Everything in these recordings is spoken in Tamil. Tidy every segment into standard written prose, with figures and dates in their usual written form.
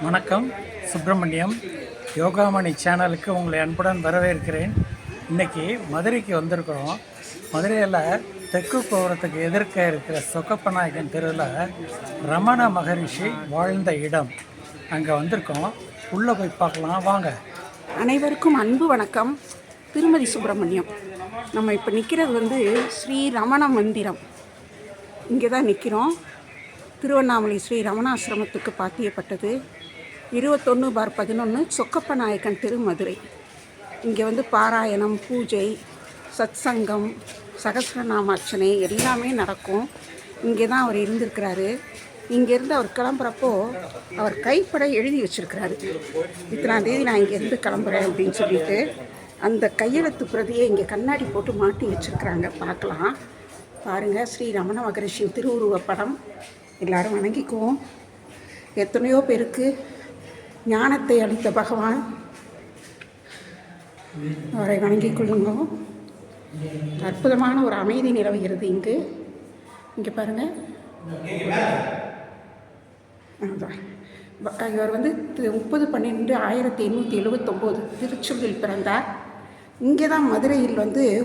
வணக்கம். சுப்பிரமணியம் யோகாமணி சேனலுக்கு உங்களை அன்புடன் வரவேற்கிறேன். இன்றைக்கி மதுரைக்கு வந்திருக்கிறோம். மதுரையில் தெற்கு கோபுரத்துக்கு எதிர்க்க இருக்கிற சொக்கப்பநாயகன் தெருவில் ரமண மகரிஷி வாழ்ந்த இடம். அங்கே வந்திருக்கோம். உள்ளே போய் பார்க்கலாம் வாங்க. அனைவருக்கும் அன்பு வணக்கம். திருமதி சுப்பிரமணியம். நம்ம இப்போ நிற்கிறது ஸ்ரீ ரமண மந்திரம். இங்கே தான் நிற்கிறோம். திருவண்ணாமலை ஸ்ரீ ரமணாசிரமத்துக்கு பாத்தியப்பட்டது. 21/11 சொக்கப்பநாயக்கன் தெரு, மதுரை. இங்கே பாராயணம், பூஜை, சத்சங்கம், சகஸ்ரநாமார்ச்சனை எல்லாமே நடக்கும். இங்கே தான் அவர் இருந்திருக்கிறாரு. இங்கேருந்து அவர் கிளம்புறப்போ அவர் கைப்பட எழுதி வச்சுருக்கிறாரு, இத்தனாம் தேதி நான் இங்கேருந்து கிளம்புறேன் அப்படின்னு சொல்லிட்டு. அந்த கையெழுத்து பிரதியை இங்கே கண்ணாடி போட்டு மாட்டி வச்சுருக்குறாங்க. பார்க்கலாம், பாருங்கள். ஸ்ரீ ரமண மகரிஷியின் திருவுருவப் படம். எல்லோரும் வணங்கிக்குவோம். எத்தனையோ பேருக்கு ஞானத்தை அளித்த பகவான், அவரை வணங்கிக் கொள்ளுங்க. அற்புதமான ஒரு அமைதி நிலவுகிறது இங்கு. இங்கே பாருங்கள். இவர் 30/12/1879 திருச்சூரில் பிறந்தார். இங்கே தான் மதுரையில்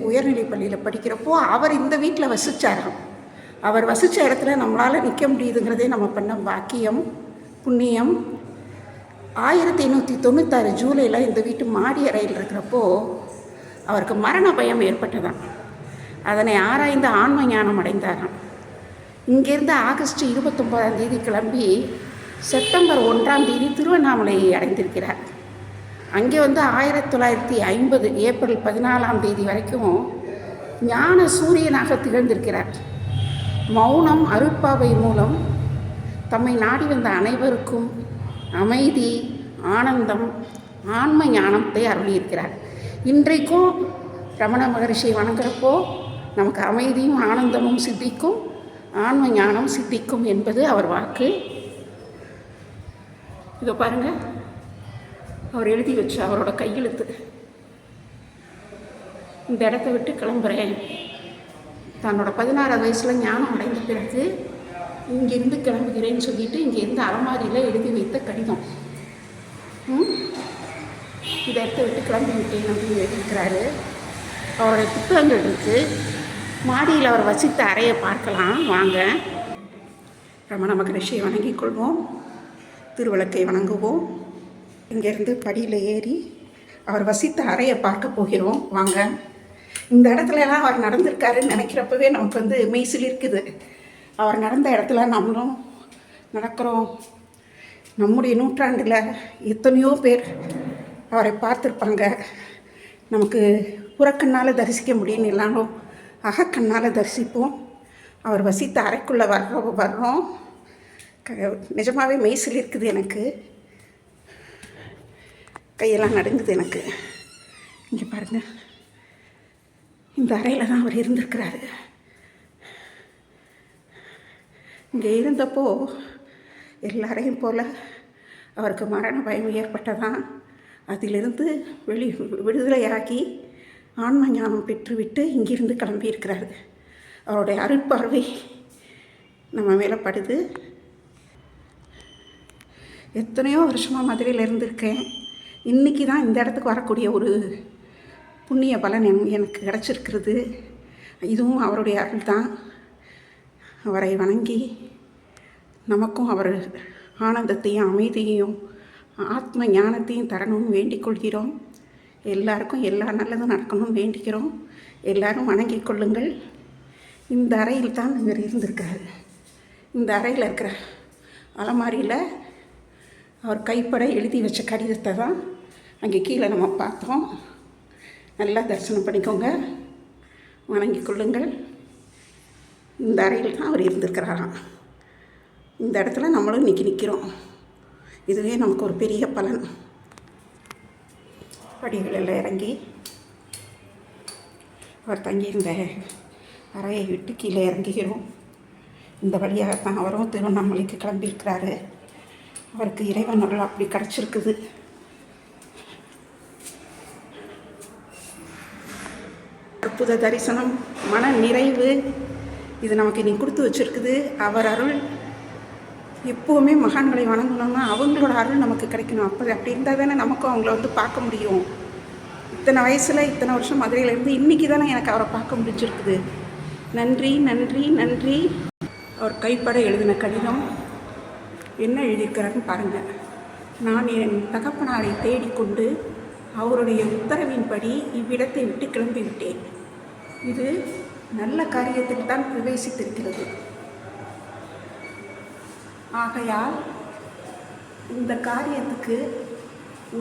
உயர்நிலைப் பள்ளியில் படிக்கிறப்போ அவர் இந்த வீட்டில் வசித்தாராம். அவர் வசித்த இடத்துல நம்மளால் நிற்க முடியுதுங்கிறதே நம்ம பண்ண பாக்கியம், புண்ணியம். 1896 ஜூலையில் இந்த வீட்டு மாடி அறையில் இருக்கிறப்போ அவருக்கு மரண பயம் ஏற்பட்டதாம். அதனை ஆராய்ந்து ஆன்ம ஞானம் அடைந்தாராம். இங்கேருந்து ஆகஸ்ட் 29 கிளம்பி செப்டம்பர் 1 திருவண்ணாமலையை அடைந்திருக்கிறார். அங்கே 1950 ஏப்ரல் 14 வரைக்கும் ஞான சூரியனாக திகழ்ந்திருக்கிறார். மௌனம், அருட்பாவை மூலம் தம்மை நாடி வந்த அனைவருக்கும் அமைதி, ஆனந்தம், ஆன்ம ஞானத்தை அருளியிருக்கிறார். இன்றைக்கும் ரமண மகரிஷியை வணங்குறப்போ நமக்கு அமைதியும் ஆனந்தமும் சித்திக்கும், ஆன்ம ஞானம் சித்திக்கும் என்பது அவர் வாக்கு. இதோ பாருங்கள், அவர் எழுதி வச்ச அவரோட கையெழுத்து. இந்த இடத்த விட்டு கிளம்புறேன். தன்னோட 16 வயசில் ஞானம் அடைந்த பிறகு இங்கேருந்து கிளம்புகிறேன்னு சொல்லிட்டு இங்கேருந்து அலமாரியில் எழுதி வைத்த கடிதம். இந்த இடத்த விட்டு கிளம்பி விட்டேன் அப்படின்னு எழுதியிருக்கிறாரு. அவருடைய புத்தகங்கள் இருக்குது. மாடியில் அவர் வசித்த அறையை பார்க்கலாம் வாங்க. ரமண மகரிஷியை வணங்கிக் கொள்வோம். திருவிளக்கை வணங்குவோம். இங்கேருந்து படியில் ஏறி அவர் வசித்த அறையை பார்க்க போகிறோம் வாங்க. இந்த இடத்துலலாம் அவர் நடந்திருக்காருன்னு நினைக்கிறப்பவே நமக்கு மெய்சில் இருக்குது. அவர் நடந்த இடத்துல நம்மளும் நடக்கிறோம். நம்முடைய நூற்றாண்டில் எத்தனையோ பேர் அவரை பார்த்துருப்பாங்க. நமக்கு புறக்கண்ணால் தரிசிக்க முடியும்னு இல்லாமல் அகக்கண்ணால் தரிசிப்போம். அவர் வசித்த அறைக்குள்ளே வர்றோம். நிஜமாகவே மெய்சில் இருக்குது. எனக்கு கையெல்லாம் நடுங்குது எனக்கு. இங்கே பாருங்கள், இந்த அறையில் தான் அவர் இருந்திருக்கிறாரு. இங்கே இருந்தப்போ எல்லாரையும் போல் அவருக்கு மரண பயம் ஏற்பட்டதான். அதிலிருந்து விடுதலையாகி ஆன்ம ஞானம் பெற்றுவிட்டு இங்கிருந்து கிளம்பியிருக்கிறாரு. அவருடைய அருட்பார்வை நம்ம மேலே படுது. எத்தனையோ வருஷமாக மதுரையில் இருந்திருக்கேன். இன்றைக்கி தான் இந்த இடத்துக்கு வரக்கூடிய ஒரு புண்ணிய பலன் எனக்கு கிடச்சிருக்கிறது. இதுவும் அவருடைய அருள் தான். அவரை வணங்கி நமக்கும் அவர் ஆனந்தத்தையும் அமைதியையும் ஆத்ம ஞானத்தையும் தரணும்னு வேண்டிக் கொள்கிறோம். எல்லாருக்கும் எல்லா நல்லதும் நடக்கணும்னு வேண்டிக்கிறோம். எல்லாரும் வணங்கிக் கொள்ளுங்கள். இந்த அறையில் தான் இவர் இருந்திருக்கிறார். இந்த அறையில் இருக்கிற அலமாரியில் அவர் கைப்பட எழுதி வச்ச கடிதத்தை தான் அங்கே கீழே நம்ம பார்த்தோம். நல்லா தரிசனம் பண்ணிக்கோங்க, வணங்கிக் கொள்ளுங்கள். இந்த அறையில் தான் அவர் இருந்திருக்கிறாராம். இந்த இடத்துல நம்மளும் இன்றைக்கி நிற்கிறோம். இதுவே நமக்கு ஒரு பெரிய பலன். படிகளில் இறங்கி அவர் தங்கியிருந்த அறையை விட்டு கீழே இறங்குகிறோம். இந்த வழியாகத்தான் அவரும் திருவண்ணாமலைக்கு கிளம்பியிருக்கிறாரு. அவருக்கு இறைவன் அருள் அப்படி கிடச்சிருக்குது. அற்புத தரிசனம், மன நிறைவு, இது நமக்கு இன்னைக்கு கொடுத்து வச்சுருக்குது. அவர் அருள் எப்போவுமே மகான்களை வணங்கணும்னா அவங்களோட அருள் நமக்கு கிடைக்கணும். அப்படி இருந்தால் தானே நமக்கும் அவங்கள வந்து பார்க்க முடியும். இத்தனை வயசில் இத்தனை வருஷம் மதுரையில் இருந்து இன்றைக்கி தானே எனக்கு அவரை பார்க்க முடிஞ்சிருக்குது. நன்றி நன்றி நன்றி. அவர் கைப்பட எழுதின கடிதம் என்ன எழுதியிருக்கிறாருன்னு பாருங்கள். நான் என் தகப்பனாரை தேடிக்கொண்டு அவருடைய உத்தரவின்படி இவ்விடத்தை விட்டு கிளம்பிவிட்டேன். இது நல்ல காரியத்தில் தான் பிரவேசித்திருக்கிறது. ஆகையால் இந்த காரியத்துக்கு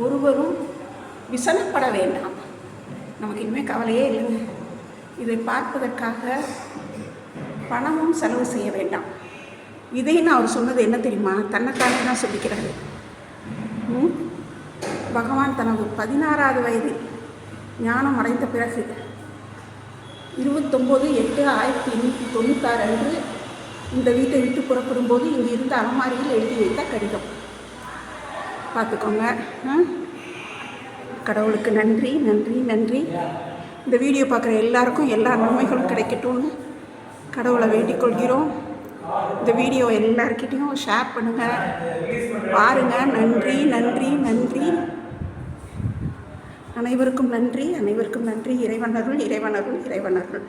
ஒருவரும் விசனப்பட வேண்டாம். நமக்கு இனிமேல் கவலையே இல்லைங்க. இதை பார்ப்பதற்காக பணமும் செலவு செய்ய வேண்டாம். இதைன்னு அவர் சொன்னது என்ன தெரியுமா? தன்னைத்தானே தான் சொல்லிக்கிறாரு. பகவான் தனது 16வது வயதில் ஞானம் அடைந்த பிறகு 29/8/1896 அன்று இந்த வீட்டை விட்டு புறப்படும்போது இங்கே இருந்த அலமாரியில் எழுதி வைத்த கடிதம். பார்த்துக்கோங்க. கடவுளுக்கு நன்றி நன்றி நன்றி. இந்த வீடியோ பார்க்குற எல்லாருக்கும் எல்லா நன்மைகளும் கிடைக்கட்டும்னு கடவுளை வேண்டிக் கொள்கிறோம். இந்த வீடியோ எல்லாருக்கிட்டையும் ஷேர் பண்ணுங்கள், பாருங்கள். நன்றி நன்றி நன்றி. அனைவருக்கும் நன்றி, அனைவருக்கும் நன்றி. இறைவனருள் இறைவனருள் இறைவனருள்.